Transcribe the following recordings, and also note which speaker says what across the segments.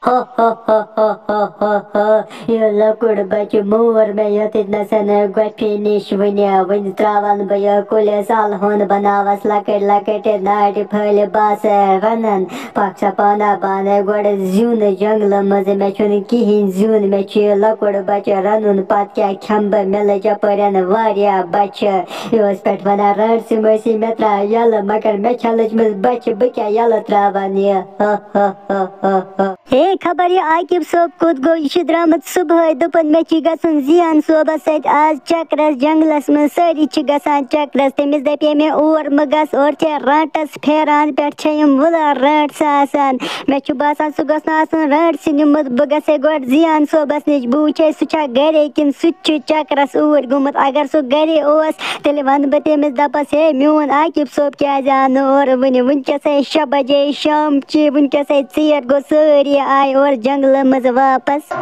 Speaker 1: हो हो हो हो हो हो हो ये लकुड़ बच्चे मोर में ये नसन गोफी निश वन त्रावन बय कुले साल होन बनावस लकट लकट नाट फल बास रनन पक्ष पाना बाने गोड़ जून जंगल मज मे चुन किहिन जून मे च लकुड़ बच्चे रनुन पत क्या खम्ब मिल जपरन वारिया बच्चे योस पे वना रट मसी मे त्रा यल मगर मे छलच मज बच्चे बक्या यल त्रावन ये हो हो हो हो हो हे खबर ये आकिब सोब कुत गो यह द्रामत सुबह दुपन मे गसन जियान सोबस सत आज चक्रस जंगलस में सारी गसान चक्रस तमिस दपे मे और मगस और चे राटस फेरान पे वुला राट आसान मे बासान सह गसन राट निमुत बह गसे गोड जियान सोबस नश बह वुचे सह गरे किन सह चक्रस ऊर गुमुत अगर सह गरे तेल वन बह तमिस दपस हे मोन आकिब सोब क्या जान और वन वनकस 6 बजे शाम ची वनकस 4 गो सारी आय और जंगल मज वापस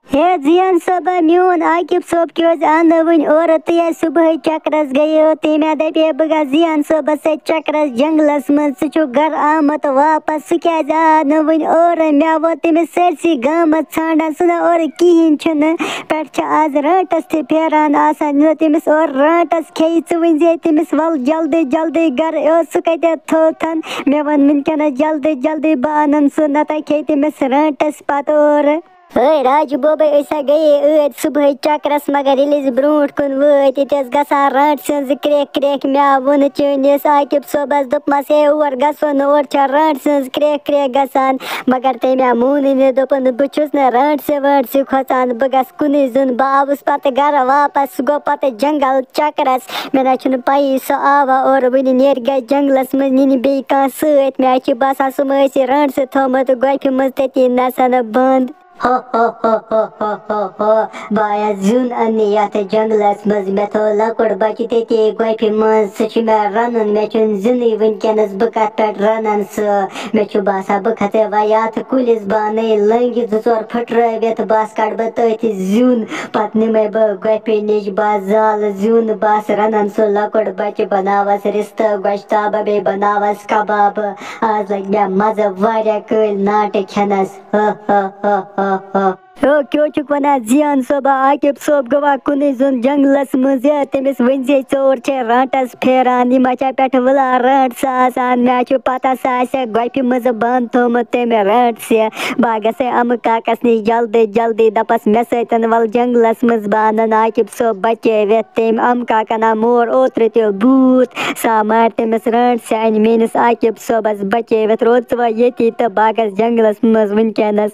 Speaker 1: हे जियान सोबा मोन आकिब सोब क्यों आन वन और तुम सुबह चक्रस गयो तमे दपे बह जियान सोबस सत चक्रस जंगलस मज सह घर आमत वापस सह क्या आन वन और मे वो तमिस सरसी गामत छान सह और कहें पे आज राटस फेरान आसान तमिस और राटस खे वन जे तमिस वल जल्दी जल्दी घर सह कत थोथन मे वन वनकन जल्दी जल्दी बह अन सह नत खे तमिस राटस पत और राजू बोबे ऐसा गए सुबह चक्रस मगर ये ब्रोट कुन वत गसान राट सज क्रेक क्रेक मे वोन चनिस आकिब सोबस दोपमस हे और गसन और राट सज क्रेक क्रेक गसान मगर तमे मोन दोपन बहुस न राट से वाट से खोचान बह गस कुन जुन बह आवस पत घर वापस गो पत जंगल चक्रस मे ना पई सह आवा और वन नेर ग जंगलस मज नी बे कह सत मे बासान सह राट से थोमुत गोफि मज तती नसन बंद हो हो हो हो हो हो हो बाया जुन अन्य यात जंगलस मज मे थो लकुड़ बच्चे तती गोफि मज सह मे रनन मे चुन जुनी वनकनस बह कत पे रनन सह मे बासान बह खत वयात कुलिस बान लंग 2-4 फुट्रवित बस कड़ बह तथ जुन पत निमे बह गोफि निश बह जाल जुन बस रनन सह लकुड़ बच्चे बनावस रिस्त गोश्ताब बे बनावस कबाब आज लग मे मजा वारिया कल नाट खनस हो हो हो हो क्यों चुक वना जियान सोबा आकिब सोब गवा कुन जुन जंगलस मज तमिस वन जे चोर चे राटस फेरान यह पे वुला राट आसान मे पता सह गोफि मज बंद थोमुत तमे राट से बह गसे अम काकस नश जल्दी जल्दी दपस मे सतन वल जंगलस मज बानन आकिब सोब बचे तम अम काकन मोर ओत्र तो भूत सा मार तमिस राट से अन मेनिस आकिब सोबस बचे रोद ये तो बह गस जंगलस मज वनकनस।